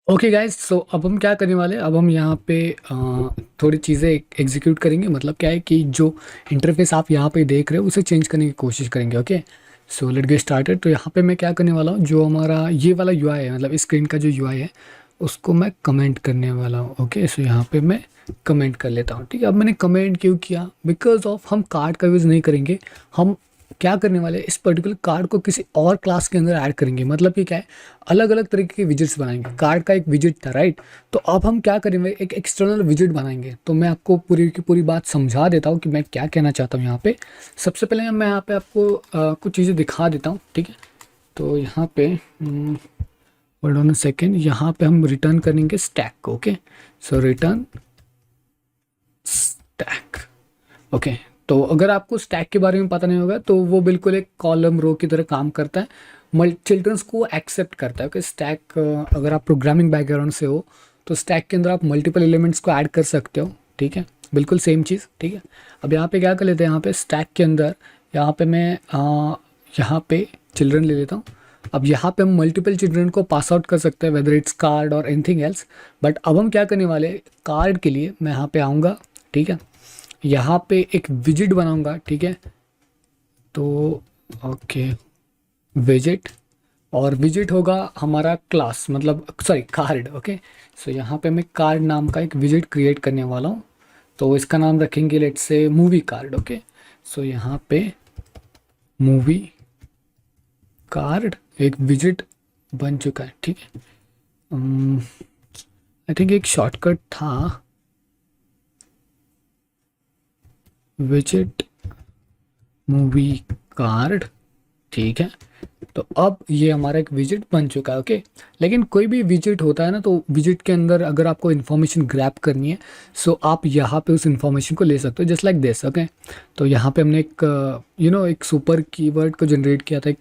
Okay guys, सो अब हम क्या करने वाले हैं। अब हम यहाँ पे थोड़ी चीज़ें एग्जीक्यूट करेंगे। मतलब क्या है कि जो इंटरफेस आप यहाँ पे देख रहे हो उसे चेंज करने की कोशिश करेंगे। Okay, so let get started. तो यहाँ पे मैं क्या करने वाला हूँ, जो हमारा ये वाला यूआई है, मतलब स्क्रीन का जो यूआई है उसको मैं कमेंट करने वाला हूँ। ओके, सो यहाँ पे मैं कमेंट कर लेता हूँ। ठीक है, अब मैंने कमेंट क्यों किया, बिकॉज ऑफ हम कार्ड का यूज़ नहीं करेंगे। हम क्या करने वाले हैं, इस पर्टिकुलर कार्ड को किसी और क्लास के अंदर ऐड करेंगे। मतलब कि क्या है, अलग अलग तरीके के विजिट्स बनाएंगे। कार्ड का एक विजिट था, राइट। तो अब हम क्या करेंगे, एक एक्सटर्नल विजिट बनाएंगे। तो मैं आपको पूरी की पूरी बात समझा देता हूँ कि मैं क्या कहना चाहता हूँ यहाँ पे। सबसे पहले मैं यहाँ पे आपको कुछ चीज़ें दिखा देता हूँ। ठीक है, तो यहाँ पे होल्ड ऑन अ सेकेंड, यहाँ पे हम रिटर्न करेंगे स्टैक को। ओके, सो रिटर्न स्टैक। ओके, तो अगर आपको स्टैक के बारे में पता नहीं होगा तो वो बिल्कुल एक कॉलम रो की तरह काम करता है। चिल्ड्रंस को एक्सेप्ट करता है। ओके, स्टैक, अगर आप प्रोग्रामिंग बैकग्राउंड से हो तो स्टैक के अंदर आप मल्टीपल एलिमेंट्स को ऐड कर सकते हो। ठीक है, बिल्कुल सेम चीज़। ठीक है, अब यहाँ पे क्या कर लेते हैं, यहाँ पे स्टैक के अंदर यहाँ पे मैं यहाँ पे चिल्ड्रन ले लेता हूँ। अब यहाँ पे हम मल्टीपल चिल्ड्रन को पास आउट कर सकते हैं, वेदर इट्स कार्ड और एनीथिंग एल्स। बट अब हम क्या करने वाले, कार्ड के लिए मैं यहाँ पे आऊँगा। ठीक है, यहाँ पे एक विजिट बनाऊंगा। ठीक है, तो ओके, विजिट, और विजिट होगा हमारा क्लास, मतलब सॉरी कार्ड। ओके, सो यहाँ पे मैं कार्ड नाम का एक विजिट क्रिएट करने वाला हूँ। तो इसका नाम रखेंगे let's say movie card. Okay, सो यहाँ पे मूवी कार्ड एक विजिट बन चुका है। ठीक है, आई थिंक एक शॉर्टकट था, विजिट मूवी कार्ड। ठीक है, तो अब ये हमारा एक विजिट बन चुका है। ओके, लेकिन कोई भी विजिट होता है ना, तो विजिट के अंदर अगर आपको इन्फॉर्मेशन ग्रैब करनी है, सो आप यहाँ पे उस इन्फॉर्मेशन को ले सकते हो, जस्ट लाइक दिस। ओके, तो यहाँ पे हमने एक एक सुपर कीवर्ड को जनरेट किया था, एक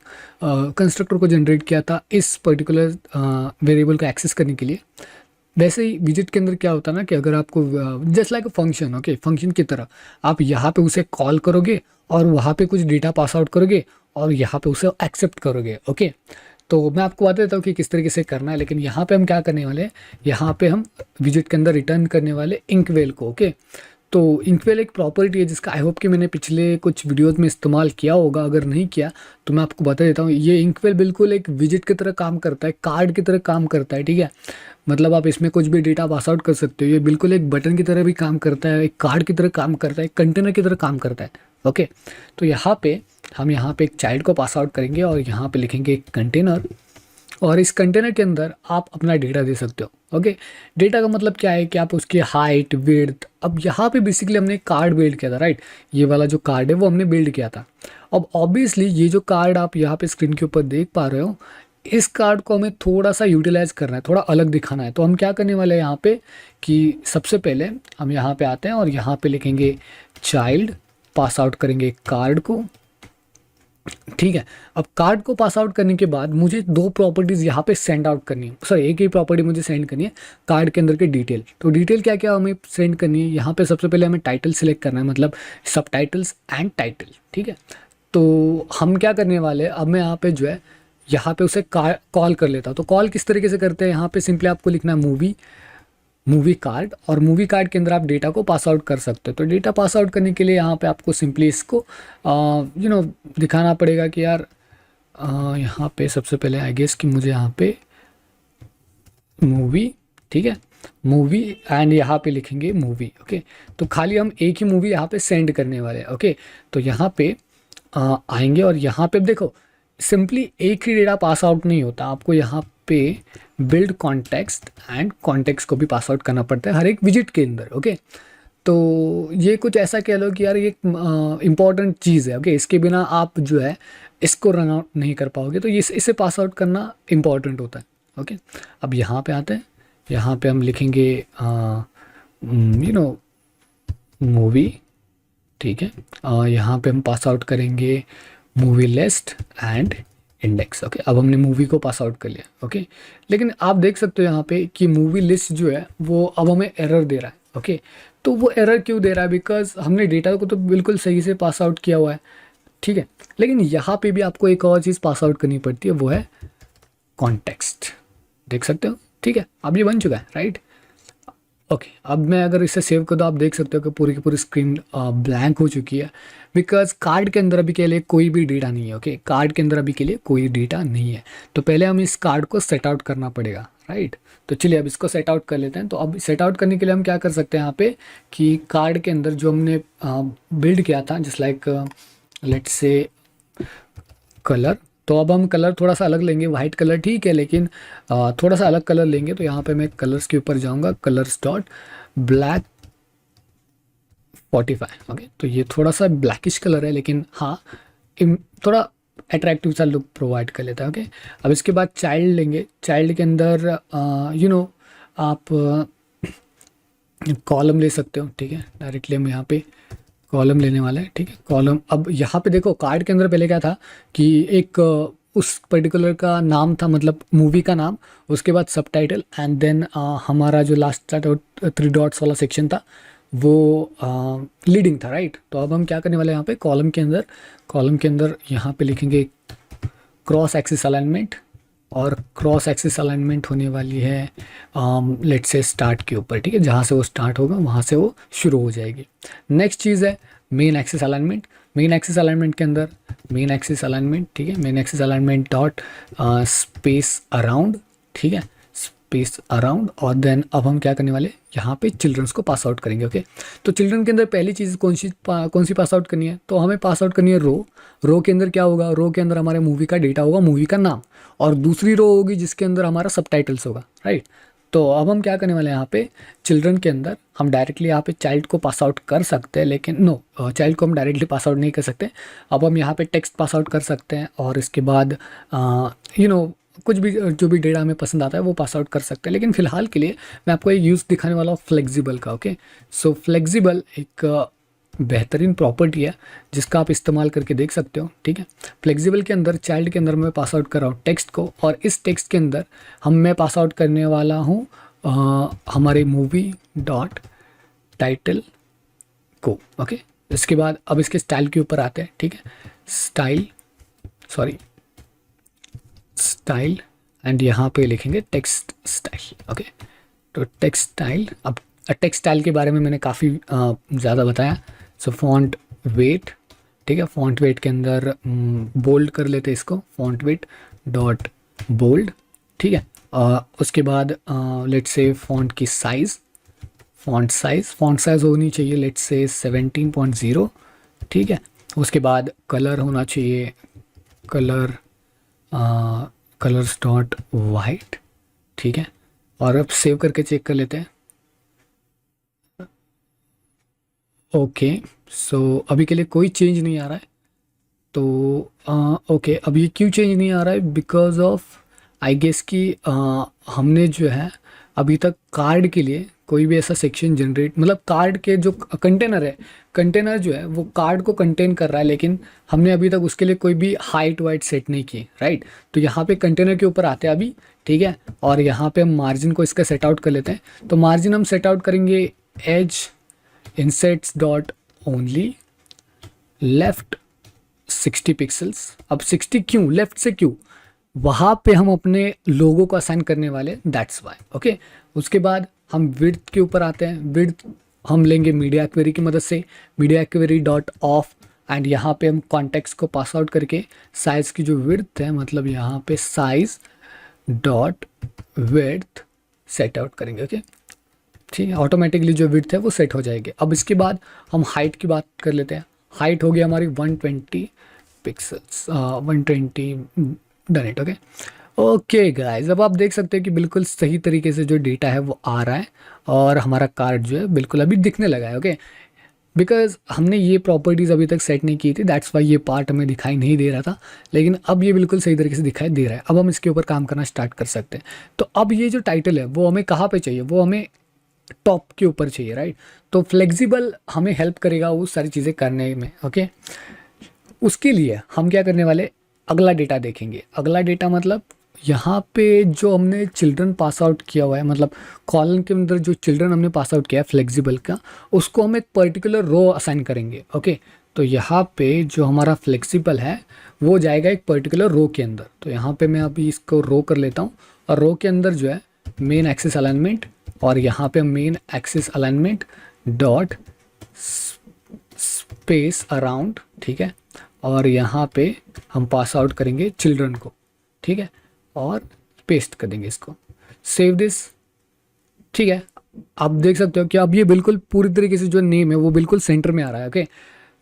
कंस्ट्रक्टर को जनरेट किया था इस पर्टिकुलर वेरिएबल को एक्सेस करने के लिए। वैसे ही विजिट के अंदर क्या होता है ना, कि अगर आपको just like a function, okay, function की तरह आप यहाँ पे उसे कॉल करोगे और वहाँ पे कुछ डेटा पास आउट करोगे और यहाँ पे उसे एक्सेप्ट करोगे। ओके, तो मैं आपको बता देता हूँ कि किस तरीके से करना है। लेकिन यहाँ पे हम क्या करने वाले हैं, यहाँ पे हम विजिट के अंदर रिटर्न करने वाले इंकवेल को। ओके, तो इंकवेल एक प्रॉपर्टी है जिसका आई होप कि मैंने पिछले कुछ वीडियोस में इस्तेमाल किया होगा। अगर नहीं किया तो मैं आपको बता देता हूँ। ये इंकवेल बिल्कुल एक विजिट की तरह काम करता है, कार्ड की तरह काम करता है। ठीक है, मतलब आप इसमें कुछ भी डेटा पास आउट कर सकते हो। ये बिल्कुल एक बटन की तरह भी काम करता है, एक कार्ड की तरह काम करता है, एक कंटेनर की तरह काम करता है। ओके, तो यहाँ पे हम यहाँ पे एक चाइल्ड को पास आउट करेंगे और यहाँ पे लिखेंगे एक कंटेनर, और इस कंटेनर के अंदर आप अपना डेटा दे सकते हो। ओके, डेटा का मतलब क्या है कि आप उसकी हाइट, विड्थ, अब यहाँ पे बेसिकली हमने कार्ड बिल्ड किया था, राइट। ये वाला जो कार्ड है वो हमने बिल्ड किया था। अब ऑब्वियसली ये जो कार्ड आप यहाँ पे स्क्रीन के ऊपर देख पा रहे हो, इस कार्ड को हमें थोड़ा सा यूटिलाइज करना है, थोड़ा अलग दिखाना है। तो हम क्या करने वाले हैं यहाँ पे, कि सबसे पहले हम यहाँ पे आते हैं और यहाँ पे लिखेंगे चाइल्ड, पास आउट करेंगे कार्ड को। ठीक है, अब कार्ड को पास आउट करने के बाद मुझे दो प्रॉपर्टीज़ यहाँ पे सेंड आउट करनी है। सॉरी, एक ही प्रॉपर्टी मुझे सेंड करनी है, कार्ड के अंदर के डिटेल। तो डिटेल क्या क्या हमें सेंड करनी है, यहाँ पे सबसे पहले हमें टाइटल सेलेक्ट करना है, मतलब सब टाइटल्स एंड टाइटल। ठीक है, तो हम क्या करने वाले हैं, अब मैं यहाँ पे जो है यहाँ पे उसे कॉल कर लेता हूँ। तो कॉल किस तरीके से करते हैं, यहाँ पे सिंपली आपको लिखना है मूवी, मूवी कार्ड, और मूवी कार्ड के अंदर आप डेटा को पास आउट कर सकते हो। तो डेटा पास आउट करने के लिए यहाँ पे आपको सिंपली इसको दिखाना पड़ेगा कि यार यहाँ पे सबसे पहले आई गेस कि मुझे यहाँ पे मूवी, ठीक है, मूवी, एंड यहाँ पे लिखेंगे मूवी। ओके, तो खाली हम एक ही मूवी यहाँ पे सेंड करने वाले हैं। ओके, तो यहाँ पे आएंगे और यहाँ पे देखो, सिंपली एक ही डेटा पास आउट नहीं होता, आपको यहाँ पे बिल्ड कॉन्टेक्स्ट एंड कॉन्टेक्स्ट को भी पास आउट करना पड़ता है हर एक विजिट के अंदर। ओके, तो ये कुछ ऐसा कह लो कि यार ये इम्पॉर्टेंट चीज़ है। ओके, इसके बिना आप जो है इसको रन आउट नहीं कर पाओगे, तो ये इसे पास आउट करना इम्पॉर्टेंट होता है। ओके, अब यहाँ पे आते हैं, यहाँ पे हम लिखेंगे मूवी। ठीक है, यहाँ पे हम पास आउट करेंगे movie list and index. Okay, अब हमने मूवी को पास आउट कर लिया। ओके, लेकिन आप देख सकते हो यहाँ पे कि मूवी लिस्ट जो है वो अब हमें एरर दे रहा है। ओके, तो वो एरर क्यों दे रहा है, बिकॉज हमने डेटा को तो बिल्कुल सही से पास आउट किया हुआ है। ठीक है, लेकिन यहाँ पे भी आपको एक और चीज़ पास आउट करनी पड़ती है, वो है कॉन्टेक्स्ट। देख सकते हो, ठीक है, अब ये बन चुका है, राइट। ओके, अब मैं अगर इसे सेव कर दूँ, आप देख सकते हो कि पूरी की पूरी स्क्रीन ब्लैंक हो चुकी है, बिकॉज कार्ड के अंदर अभी के लिए कोई भी डेटा नहीं है। ओके, कार्ड के अंदर अभी के लिए कोई डेटा नहीं है, तो पहले हम इस कार्ड को सेट आउट करना पड़ेगा, राइट। तो चलिए अब इसको सेट आउट कर लेते हैं। तो अब सेट आउट करने के लिए हम क्या कर सकते हैं यहाँ पे, कि कार्ड के अंदर जो हमने बिल्ड किया था, just like let's say colour, तो अब हम कलर थोड़ा सा अलग लेंगे, वाइट कलर ठीक है, लेकिन थोड़ा सा अलग कलर लेंगे। तो यहाँ पे मैं कलर्स के ऊपर जाऊँगा, कलर्स डॉट ब्लैक 45। ओके, तो ये थोड़ा सा ब्लैकिश कलर है, लेकिन हाँ थोड़ा अट्रैक्टिव सा लुक प्रोवाइड कर लेता है। ओके, अब इसके बाद चाइल्ड लेंगे, चाइल्ड के अंदर आप कॉलम ले सकते हो, ठीक है। डायरेक्टली हम यहाँ पे कॉलम लेने वाले हैं, ठीक है, कॉलम। अब यहाँ पे देखो कार्ड के अंदर पहले क्या था कि एक उस पर्टिकुलर का नाम था, मतलब मूवी का नाम, उसके बाद सबटाइटल, एंड देन हमारा जो लास्ट था 3 डॉट्स वाला सेक्शन था वो लीडिंग था, राइट। तो अब हम क्या करने वाले हैं यहाँ पे कॉलम के अंदर यहाँ पे लिखेंगे क्रॉस एक्सिस अलाइनमेंट, और क्रॉस एक्सिस अलाइनमेंट होने वाली है लेट्स से स्टार्ट के ऊपर, ठीक है, जहाँ से वो स्टार्ट होगा वहाँ से वो शुरू हो जाएगी। नेक्स्ट चीज़ है main axis alignment. Main axis alignment के अंदर मेन एक्सिस अलाइनमेंट, ठीक है, main axis alignment dot space around, ठीक है, स्पेस अराउंड। और देन अब हम क्या करने वाले, यहाँ पे चिल्ड्रंस को पास आउट करेंगे। ओके, तो चिल्ड्रन के अंदर पहली चीज़ कौन सी पास आउट करनी है, तो हमें पास आउट करनी है रो के अंदर क्या होगा, रो के अंदर हमारे मूवी का डेटा होगा, मूवी का नाम, और दूसरी रो होगी जिसके अंदर हमारा सबटाइटल्स होगा, राइट। तो अब हम क्या करने वाले हैं यहाँ पे चिल्ड्रन के अंदर, हम डायरेक्टली यहाँ पे चाइल्ड को पास आउट कर सकते हैं, लेकिन नो, चाइल्ड को हम डायरेक्टली पास आउट नहीं कर सकते। अब हम यहाँ पे टेक्स्ट पास आउट कर सकते हैं, और इसके बाद कुछ भी जो भी डेटा हमें पसंद आता है वो पास आउट कर सकते हैं। लेकिन फिलहाल के लिए मैं आपको एक यूज़ दिखाने वाला हूँ फ्लेक्सिबल का। ओके, सो फ्लेक्सिबल एक बेहतरीन प्रॉपर्टी है जिसका आप इस्तेमाल करके देख सकते हो, ठीक है। फ्लेक्सिबल के अंदर चाइल्ड के अंदर मैं पास आउट कर रहा हूँ टेक्स्ट को, और इस टेक्स्ट के अंदर मैं पास आउट करने वाला हूँ हमारे मूवी डॉट टाइटल को। ओके, इसके बाद अब इसके स्टाइल के ऊपर आते हैं, ठीक है, स्टाइल एंड यहाँ पे लिखेंगे टेक्स्ट स्टाइल। ओके, तो टेक्स्ट स्टाइल, अब टेक्स्ट स्टाइल के बारे में मैंने काफ़ी ज़्यादा बताया। सो फॉन्ट वेट, ठीक है, फॉन्ट वेट के अंदर बोल्ड कर लेते हैं इसको, फॉन्ट वेट डॉट बोल्ड, ठीक है। उसके बाद लेट्स से फॉन्ट की साइज़, फॉन्ट साइज़ होनी चाहिए लेट्स से 17.0, ठीक है। उसके बाद कलर होना चाहिए, कलर्स डॉट वाइट, ठीक है। और अब सेव करके चेक कर लेते हैं। ओके, सो अभी के लिए कोई चेंज नहीं आ रहा है। तो ओके, अब ये क्यों चेंज नहीं आ रहा है, बिकॉज ऑफ आई गेस कि हमने जो है अभी तक कार्ड के लिए कोई भी ऐसा सेक्शन जनरेट, मतलब कार्ड के जो कंटेनर है, कंटेनर जो है वो कार्ड को कंटेन कर रहा है, लेकिन हमने अभी तक उसके लिए कोई भी हाइट वाइट सेट नहीं की, राइट। तो यहाँ पे कंटेनर के ऊपर आते हैं अभी, ठीक है, और यहाँ पे हम मार्जिन को इसका सेट आउट कर लेते हैं। तो मार्जिन हम सेट आउट करेंगे as insets dot only left 60 pixels. अब 60 क्यों, लेफ्ट से क्यों, वहाँ पे हम अपने लोगों को असाइन करने वाले, दैट्स वाई। ओके, उसके बाद हम विड्थ के ऊपर आते हैं। विड्थ हम लेंगे मीडिया क्वेरी की मदद से, media query dot of, and यहाँ पे हम कॉन्टेक्स्ट को पास आउट करके साइज़ की जो विड्थ है, मतलब यहाँ पे size dot width set out करेंगे। ओके, ठीक है, ऑटोमेटिकली जो विड्थ है वो सेट हो जाएगी। अब इसके बाद हम हाइट की बात कर लेते हैं। हाइट हो गई हमारी 120 pixels, 120 done it. Okay okay guys, अब आप देख सकते हैं कि बिल्कुल सही तरीके से जो डेटा है वो आ रहा है, और हमारा कार्ड जो है बिल्कुल अभी दिखने लगा है। ओके, बिकॉज हमने ये प्रॉपर्टीज़ अभी तक सेट नहीं की थी, दैट्स वाई ये पार्ट हमें दिखाई नहीं दे रहा था, लेकिन अब ये बिल्कुल सही तरीके से दिखाई दे रहा है। अब हम इसके ऊपर काम करना स्टार्ट कर सकते हैं। तो अब ये जो टाइटल है वो हमें कहाँ पे चाहिए, वो हमें टॉप के ऊपर चाहिए, राइट। तो फ्लेक्सिबल हमें हेल्प करेगा वो सारी चीज़ें करने में। ओके, उसके लिए हम क्या करने वाले, अगला डेटा देखेंगे। अगला डेटा मतलब यहाँ पे जो हमने चिल्ड्रन पास आउट किया हुआ है, मतलब कॉलम के अंदर जो चिल्ड्रन हमने पास आउट किया है फ्लेक्सिबल का, उसको हम एक पर्टिकुलर रो असाइन करेंगे। ओके, तो यहाँ पे जो हमारा फ्लेक्सिबल है वो जाएगा एक पर्टिकुलर रो के अंदर। तो यहाँ पे मैं अभी इसको रो कर लेता हूँ, और रो के अंदर जो है मेन एक्सिस अलाइनमेंट, और यहाँ पे main axis alignment dot space around, ठीक है, और यहाँ पे हम पास आउट करेंगे चिल्ड्रन को, ठीक है, और पेस्ट कर देंगे इसको, सेव दिस, ठीक है। आप देख सकते हो कि अब ये बिल्कुल पूरी तरीके से जो नेम है वो बिल्कुल सेंटर में आ रहा है। ओके,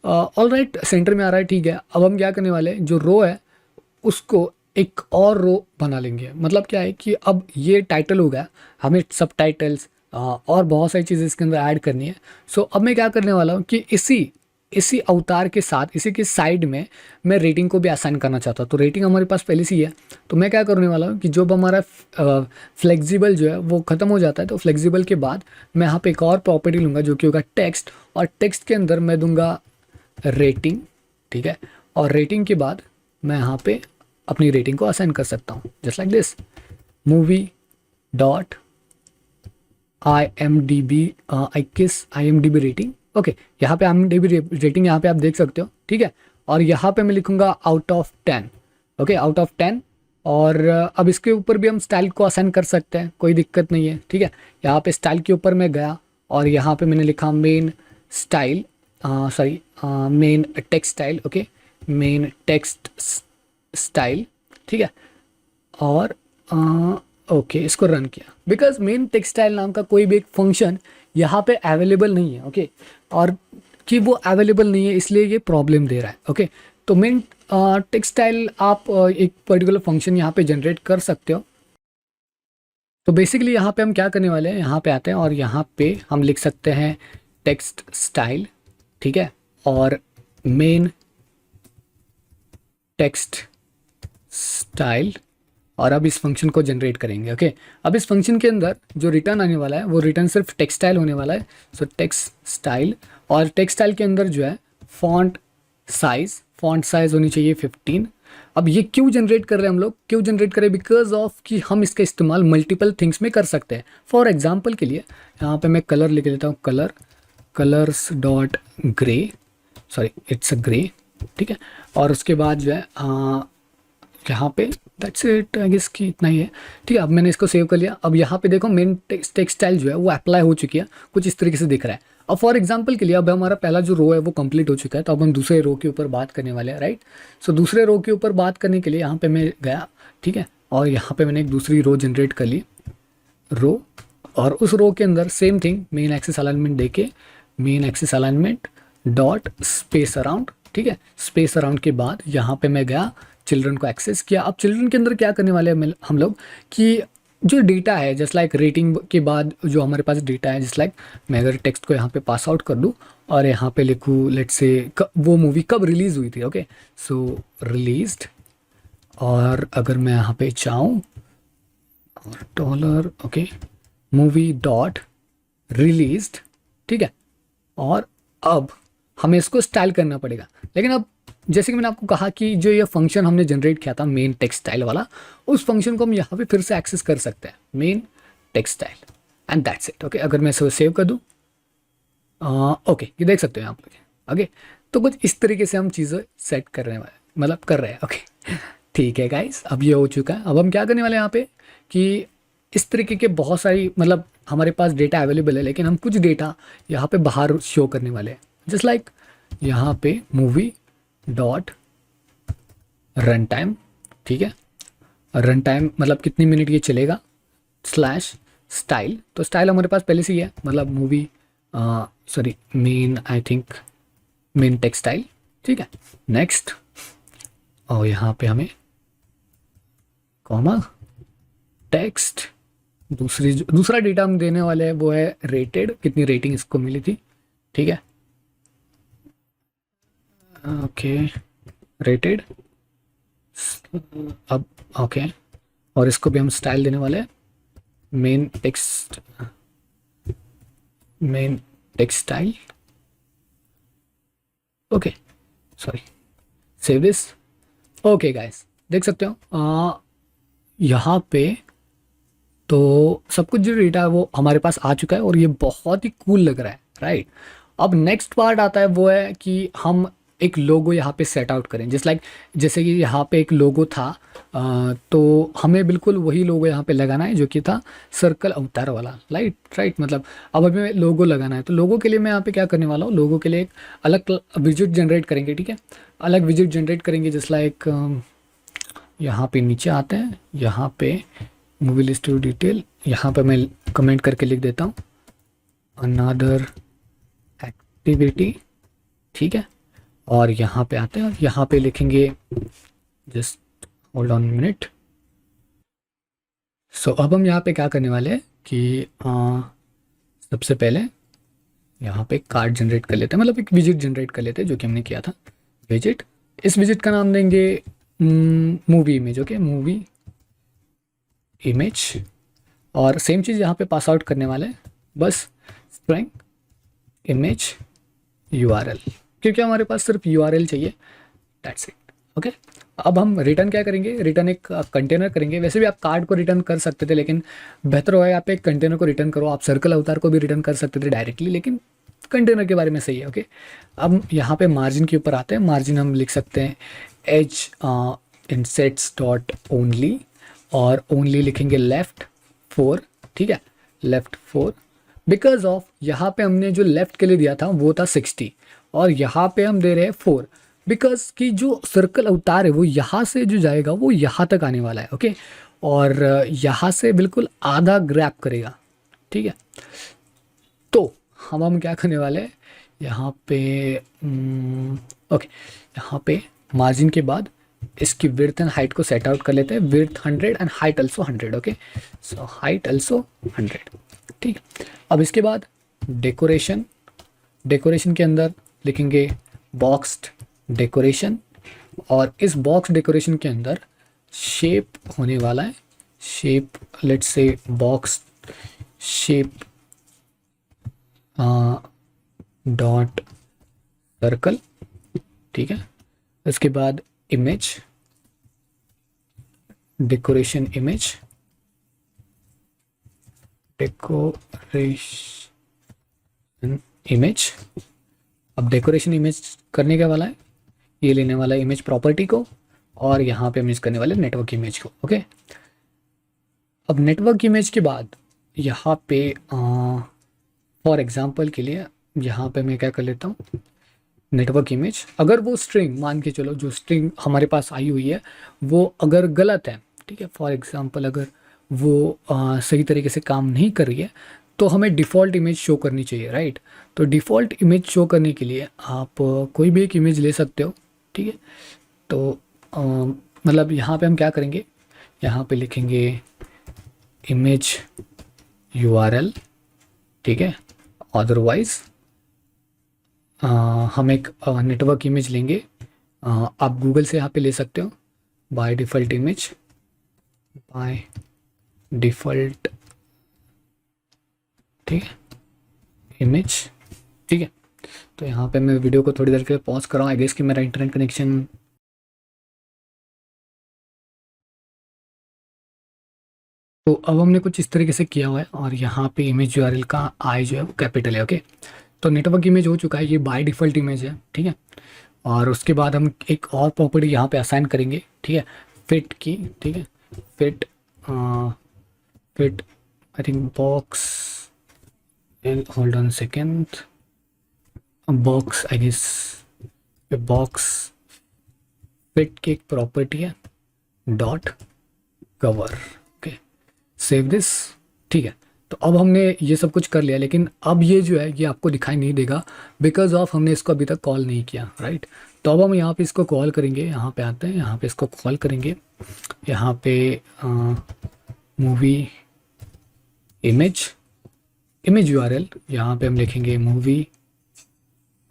ऑल राइट, सेंटर में आ रहा है, ठीक है। अब हम क्या करने वाले हैं, जो रो है उसको एक और रो बना लेंगे। मतलब क्या है कि अब ये टाइटल हो गया, हमें सब टाइटल्स और बहुत सारी चीज़ें इसके अंदर ऐड करनी है। सो अब मैं क्या करने वाला हूँ कि इसी इसी अवतार के साथ, इसी के साइड में मैं रेटिंग को भी असाइन करना चाहता हूँ। तो रेटिंग हमारे पास पहले से ही है, तो मैं क्या करने वाला हूँ कि जब हमारा फ्लेक्सिबल जो है वो ख़त्म हो जाता है, तो फ्लेक्सिबल के बाद मैं यहाँ पे एक और प्रॉपर्टी लूँगा जो कि होगा टेक्स्ट, और टेक्स्ट के अंदर मैं दूंगा रेटिंग, ठीक है। और रेटिंग के बाद मैं यहाँ पे अपनी रेटिंग को असाइन कर सकता हूँ, just like this, movie dot I M D B rating. Okay, यहाँ पे I M D B rating यहाँ पे आप देख सकते हो, ठीक है। और यहाँ पे मैं लिखूंगा out of 10, okay, out of 10। और अब इसके ऊपर भी हम स्टाइल को असाइन कर सकते हैं, कोई दिक्कत नहीं है, ठीक है। यहाँ पे स्टाइल के ऊपर मैं गया और यहाँ पे मैंने लिखा main style, sorry, main text style, okay, main text style, ठीक है। और ओके, इसको रन किया, बिकॉज मेन टेक्सटाइल नाम का कोई भी एक फंक्शन यहाँ पे अवेलेबल नहीं है, ओके, और कि वो अवेलेबल नहीं है इसलिए ये प्रॉब्लम दे रहा है, ओके। तो मेन टेक्सटाइल आप एक पर्टिकुलर फंक्शन यहाँ पे जनरेट कर सकते हो। तो बेसिकली यहाँ पे हम क्या करने वाले हैं, यहाँ पे आते हैं और यहाँ पे हम लिख सकते हैं टेक्स्ट स्टाइल, ठीक है, और मेन टेक्स्ट स्टाइल, और अब इस फंक्शन को जनरेट करेंगे, ओके। अब इस फंक्शन के अंदर जो रिटर्न आने वाला है वो रिटर्न सिर्फ टेक्स्ट स्टाइल होने वाला है, सो टेक्स्ट स्टाइल। और टेक्स्ट स्टाइल के अंदर जो है फॉन्ट साइज होनी चाहिए 15। अब ये क्यों जनरेट कर रहे हैं हम लोग, क्यों जनरेट करें, बिकॉज ऑफ कि हम इसका इस्तेमाल मल्टीपल थिंग्स में कर सकते हैं। फॉर एग्जाम्पल के लिए यहाँ पे मैं कलर लिख लेता हूँ, colours dot grey, sorry it's a grey, ठीक है। और उसके बाद जो है यहाँ पे दैट्स इट, आई गेस कि इतना ही है, ठीक है। अब मैंने इसको सेव कर लिया। अब यहाँ पे देखो मेन टेक्स्ट स्टाइल जो है वो अप्लाई हो चुकी है, कुछ इस तरीके से दिख रहा है। अब फॉर एग्जांपल के लिए अब हमारा पहला जो रो है वो कंप्लीट हो चुका है, तो अब हम दूसरे रो के ऊपर बात करने वाले हैं, राइट। सो दूसरे रो के ऊपर बात करने के लिए यहाँ पे मैं गया, ठीक है, और यहाँ पे मैंने एक दूसरी रो जनरेट कर ली, रो, और उस रो के अंदर same thing main axis alignment देके main axis alignment dot space around, ठीक है। स्पेस अराउंड के बाद यहाँ पे मैं गया, चिल्ड्रन को एक्सेस किया। अब चिल्ड्रन के अंदर क्या करने वाले हैं हम लोग कि जो डेटा है, जस्ट लाइक रेटिंग के बाद जो हमारे पास डेटा है, जस्ट लाइक मैं अगर टेक्स्ट को यहाँ पे पास आउट कर दूँ और यहाँ पे लिखूँ लेट्स से वो मूवी कब रिलीज़ हुई थी, ओके, सो रिलीज्ड। और अगर मैं यहाँ पे चाहूँ और dollar, okay, movie dot released, ठीक है। और अब हमें इसको स्टाइल करना पड़ेगा, लेकिन अब जैसे कि मैंने आपको कहा कि जो ये फंक्शन हमने जनरेट किया था मेन टेक्स्ट स्टाइल वाला, उस फंक्शन को हम यहाँ पे फिर से एक्सेस कर सकते हैं, main text style, and that's it, okay. अगर मैं इसको सेव कर दूँ, ओके, ये देख सकते हो यहाँ पर, ओके। तो कुछ इस तरीके से हम चीज़ें सेट कर रहे हैं, मतलब कर रहे हैं, ओके। ठीक है गाइस, अब ये हो चुका है। अब हम क्या करने वाले हैं यहाँ पे कि इस तरीके के बहुत सारी, मतलब हमारे पास डेटा अवेलेबल है, लेकिन हम कुछ डेटा यहाँ पे बाहर शो करने वाले हैं, जस्ट लाइक यहाँ पे मूवी डॉट रन टाइम, ठीक है। रन टाइम मतलब कितनी मिनट ये चलेगा, स्लैश स्टाइल। तो स्टाइल हमारे पास पहले से ही है, मतलब movie, sorry, main, I think main text style, ठीक है। नेक्स्ट, और यहाँ पे हमें कॉमा टेक्स्ट, दूसरा डेटा हम देने वाले हैं वो है रेटेड, कितनी रेटिंग इसको मिली थी, ठीक है, ओके, रेटेड। अब ओके, और इसको भी हम स्टाइल देने वाले हैं main text style, okay, sorry, save this. Okay guys, देख सकते हो यहाँ पे तो सब कुछ जो डेटा है वो हमारे पास आ चुका है और ये बहुत ही कूल लग रहा है, राइट। अब नेक्स्ट पार्ट आता है वो है कि हम एक लोगो यहाँ पे सेट आउट करें, जैसे कि यहाँ पे एक लोगो था, तो हमें बिल्कुल वही लोगो यहाँ पे लगाना है जो कि था सर्कल अवतार वाला, राइट। मतलब अब हमें लोगो लगाना है, तो लोगो के लिए मैं यहाँ पे क्या करने वाला हूँ, लोगो के लिए एक अलग विजिट जनरेट करेंगे, ठीक है। अलग विजिट जनरेट करेंगे, जस्ट लाइक यहाँ पे नीचे आते हैं, यहाँ पे मूवी लिस्ट टू डिटेल, यहाँ पे मैं कमेंट करके लिख देता हूँ अनदर एक्टिविटी, ठीक है। और यहाँ पे आते हैं और यहाँ पे लिखेंगे, जस्ट होल्ड ऑन मिनट। सो अब हम यहाँ पे क्या करने वाले हैं कि सबसे पहले यहाँ पे कार्ड जनरेट कर लेते हैं, मतलब एक विजिट जनरेट कर लेते हैं जो कि हमने किया था विजिट। इस विजिट का नाम देंगे movie image, okay, movie image. और सेम चीज़ यहाँ पे पास आउट करने वाले हैं, बस स्ट्रिंग इमेज URL, क्योंकि हमारे पास सिर्फ URL चाहिए, दैट्स इट, ओके। अब हम रिटर्न क्या करेंगे, रिटर्न एक कंटेनर करेंगे। वैसे भी आप कार्ड को रिटर्न कर सकते थे, लेकिन बेहतर होगा आप एक कंटेनर को रिटर्न करो। आप सर्कल अवतार को भी रिटर्न कर सकते थे डायरेक्टली, लेकिन कंटेनर के बारे में सही है, ओके। अब यहाँ पे मार्जिन के ऊपर आते हैं, मार्जिन हम लिख सकते हैं एज इंसेट्स डॉट ओनली, और ओनली लिखेंगे लेफ्ट 4, ठीक है, लेफ्ट 4, बिकॉज ऑफ यहाँ पे हमने जो लेफ्ट के लिए दिया था वो था 60, और यहाँ पे हम दे रहे हैं 4, बिकॉज कि जो सर्कल अवतार है वो यहाँ से जो जाएगा वो यहाँ तक आने वाला है, ओके। और यहाँ से बिल्कुल आधा ग्रैब करेगा, ठीक है। तो हम क्या करने वाले हैं यहाँ पे, ओके, यहाँ पे मार्जिन के बाद इसकी विड्थ एंड हाइट को सेट आउट कर लेते हैं, width 100 and height also 100, okay. So height also 100, ठीक। अब इसके बाद डेकोरेशन, डेकोरेशन के अंदर लिखेंगे बॉक्स्ड डेकोरेशन, और इस बॉक्स डेकोरेशन के अंदर शेप होने वाला है, shape let's say box shape dot circle, ठीक है। इसके बाद image, decoration image, decoration image. अब डेकोरेशन इमेज करने का वाला है, ये लेने वाला है इमेज प्रॉपर्टी को, और यहाँ पे इमेज करने वाले नेटवर्क इमेज को, ओके। अब नेटवर्क इमेज के बाद यहाँ पे फॉर एग्जांपल के लिए यहाँ पे मैं क्या कर लेता हूँ, नेटवर्क इमेज, अगर वो स्ट्रिंग मान के चलो, जो स्ट्रिंग हमारे पास आई हुई है वो अगर गलत है, ठीक है, फॉर एग्जांपल अगर वो सही तरीके से काम नहीं कर रही है, तो हमें डिफ़ॉल्ट इमेज शो करनी चाहिए, राइट। तो डिफ़ॉल्ट इमेज शो करने के लिए आप कोई भी एक इमेज ले सकते हो, ठीक है। तो मतलब यहाँ पे हम क्या करेंगे, यहाँ पे लिखेंगे इमेज URL, ठीक है। अदरवाइज़ हम एक नेटवर्क इमेज लेंगे, आप गूगल से यहाँ पे ले सकते हो, by default image, by default, ठीक है, इमेज, ठीक है। तो यहाँ पे मैं वीडियो को थोड़ी देर के लिए पॉज कर रहा हूँ, आई गेस कि मेरा इंटरनेट कनेक्शन, तो अब हमने कुछ इस तरीके से किया हुआ है, और यहाँ पे इमेज URL का आई जो है वो कैपिटल है, ओके। तो नेटवर्क इमेज हो चुका है, ये बाय डिफ़ॉल्ट इमेज है, ठीक है। और उसके बाद हम एक और प्रॉपर्टी यहाँ पे असाइन करेंगे, ठीक है, फिट की, ठीक है, fit fit I think box, hold on second, box I guess, box fit की एक प्रॉपर्टी है dot cover, okay, save this, ठीक है। तो अब हमने ये सब कुछ कर लिया, लेकिन अब ये जो है ये आपको दिखाई नहीं देगा, बिकॉज ऑफ हमने इसको अभी तक कॉल नहीं किया, राइट। तो अब हम यहाँ पे इसको कॉल करेंगे, यहाँ पे आते हैं, यहाँ पे इसको कॉल करेंगे, यहाँ पे मूवी इमेज, इमेज URL, यहाँ पे हम लिखेंगे मूवी,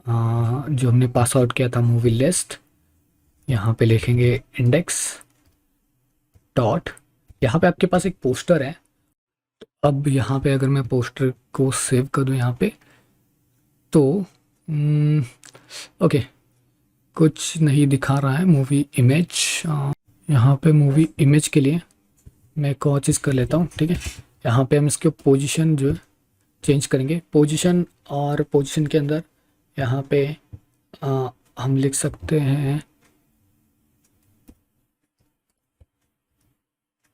जो हमने पास आउट किया था मूवी लिस्ट, यहाँ पे लिखेंगे इंडेक्स डॉट, यहाँ पे आपके पास एक पोस्टर है, अब यहाँ पे अगर मैं पोस्टर को सेव कर दूँ यहाँ पे, तो ओके कुछ नहीं दिखा रहा है मूवी इमेज। यहाँ पे मूवी इमेज के लिए मैं एक और चीज़ कर लेता हूँ, ठीक है। यहाँ पे हम इसके पोजीशन जो है चेंज करेंगे, पोजीशन, और पोजीशन के अंदर यहाँ पे हम लिख सकते हैं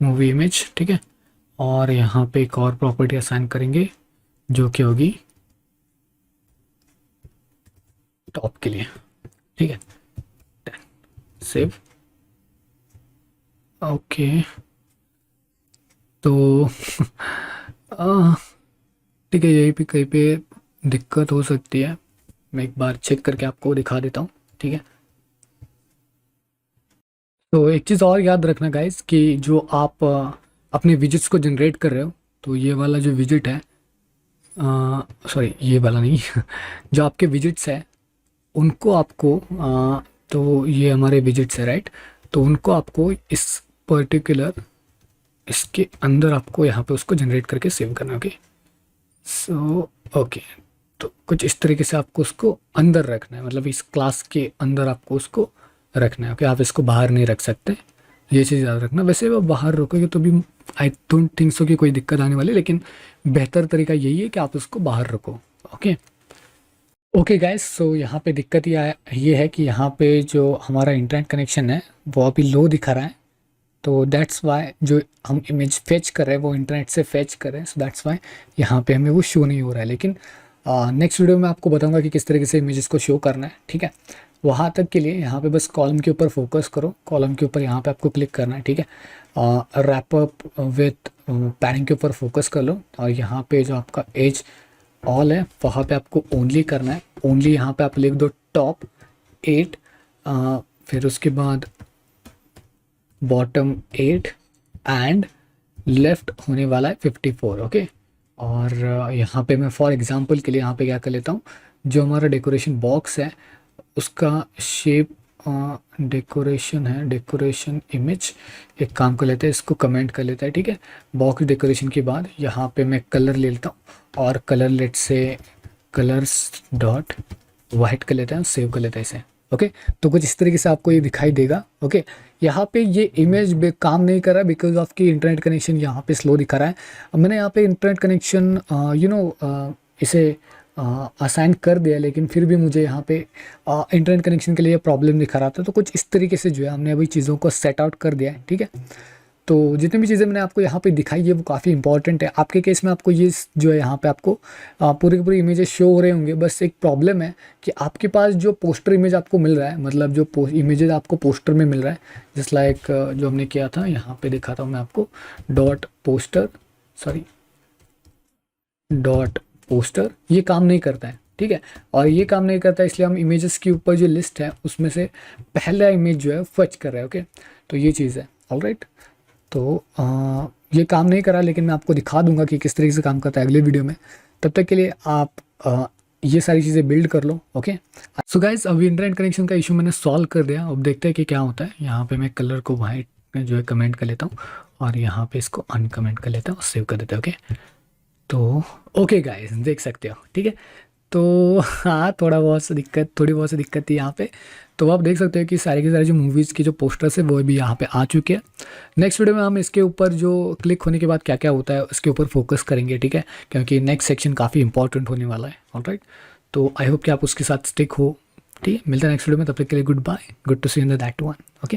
मूवी इमेज, ठीक है। और यहाँ पे एक और प्रॉपर्टी असाइन करेंगे जो कि होगी टॉप के लिए, ठीक है। सेव। ओके तो ठीक है, यहीं पे कहीं पे दिक्कत हो सकती है, मैं एक बार चेक करके आपको दिखा देता हूँ, ठीक है। तो एक चीज़ और याद रखना गाइस कि जो आप अपने विजिट्स को जनरेट कर रहे हो, तो ये वाला जो विजिट है, सॉरी ये वाला नहीं जो आपके विजिट्स है उनको आपको तो ये हमारे विजिट्स है राइट, तो उनको आपको इस पर्टिकुलर इसके अंदर आपको यहाँ पे उसको जनरेट करके सेव करना है, ओके। सो ओके, तो कुछ इस तरीके से आपको उसको अंदर रखना है, मतलब इस क्लास के अंदर आपको उसको रखना है, ओके। आप इसको बाहर नहीं रख सकते, ये चीज़ याद रखना। वैसे वो बाहर रखोगे तो भी आई डोंट थिंक सो कि कोई दिक्कत आने वाली, लेकिन बेहतर तरीका यही है कि आप उसको बाहर रखो, ओके। ओके गाइस, सो यहाँ पे दिक्कत ये है कि यहाँ पे जो हमारा इंटरनेट कनेक्शन है वो अभी लो दिखा रहा है, तो दैट्स वाई जो हम इमेज फेच कर रहे हैं वो इंटरनेट से फेच कर रहे हैं, सो दैट्स वाई यहाँ पे हमें वो शो नहीं हो रहा है। लेकिन नेक्स्ट वीडियो में आपको बताऊंगा कि किस तरीके से इमेजेस को शो करना है, ठीक है। वहाँ तक के लिए यहाँ पे बस कॉलम के ऊपर फोकस करो, कॉलम के ऊपर यहाँ पे आपको क्लिक करना है, ठीक है। रैप अप विथ पैडिंग के ऊपर फोकस कर लो, और यहाँ पे जो आपका एज ऑल है वहाँ पे आपको ओनली करना है, ओनली यहाँ पे आप लिख दो टॉप 8, फिर उसके बाद बॉटम 8 एंड लेफ्ट होने वाला है 54, ओके। और यहाँ पे मैं फॉर एग्जांपल के लिए यहाँ पे क्या कर लेता हूँ, जो हमारा डेकोरेशन बॉक्स है उसका शेप डेकोरेशन है, डेकोरेशन इमेज, एक काम कर लेते हैं, इसको कमेंट कर लेता है, ठीक है। बॉक्स डेकोरेशन के बाद यहाँ पे मैं कलर ले लेता हूँ और कलर लेट से कलर्स डॉट वाइट कर लेते हैं, सेव कर लेते हैं इसे, ओके। तो कुछ इस तरीके से आपको ये दिखाई देगा, ओके। यहाँ पे ये इमेज काम नहीं कर रहा है बिकॉज ऑफ की इंटरनेट कनेक्शन यहाँ पे स्लो दिखा रहा है। अब मैंने यहाँ पे इंटरनेट कनेक्शन इसे असाइन कर दिया, लेकिन फिर भी मुझे यहाँ पे इंटरनेट कनेक्शन के लिए प्रॉब्लम दिखा रहा था। तो कुछ इस तरीके से जो है हमने अभी चीज़ों को सेट आउट कर दिया है, ठीक है। तो जितनी भी चीज़ें मैंने आपको यहाँ पे दिखाई है वो काफ़ी इंपॉर्टेंट है। आपके केस में आपको ये जो है यहाँ पे आपको पूरी की पूरी इमेजेस शो हो रहे होंगे, बस एक प्रॉब्लम है कि आपके पास जो पोस्टर इमेज आपको मिल रहा है, मतलब जो इमेजेस आपको पोस्टर में मिल रहा है, जस्ट लाइक जो हमने किया था यहाँ पे दिखाता हूँ मैं आपको, dot poster, sorry dot poster, ये काम नहीं करता है, ठीक है। और ये काम नहीं करता है इसलिए हम इमेजेस के ऊपर जो लिस्ट है उसमें से पहला इमेज जो है फच कर रहे हैं, ओके। तो ये चीज़ है, ऑलराइट। तो ये काम नहीं करा, लेकिन मैं आपको दिखा दूंगा कि किस तरीके से काम करता है अगले वीडियो में। तब तक के लिए आप ये सारी चीज़ें बिल्ड कर लो, ओके। सो गाइस, अभी इंटरनेट कनेक्शन का इशू मैंने सॉल्व कर दिया। अब देखते हैं कि क्या होता है। यहाँ पे मैं कलर को वाइट में जो है कमेंट कर लेता हूँ और यहाँ पे इसको अनकमेंट कर लेता हूँ, सेव कर देता हूँ, ओके। तो ओके गाइस, देख सकते हो, ठीक है। तो हाँ, थोड़ी बहुत सी दिक्कत थी यहाँ पे। तो आप देख सकते हो कि सारे के सारे जो मूवीज़ की जो पोस्टर्स है वो भी यहाँ पे आ चुके हैं। नेक्स्ट वीडियो में हम इसके ऊपर जो क्लिक होने के बाद क्या क्या होता है उसके ऊपर फोकस करेंगे, ठीक है, क्योंकि नेक्स्ट सेक्शन काफ़ी इंपॉर्टेंट होने वाला है, ऑलराइट। तो आई होप कि आप उसके साथ स्टिक हो, ठीक है। मिलता है नेक्स्ट वीडियो में, तब तक के लिए good bye, good to see in that one, okay.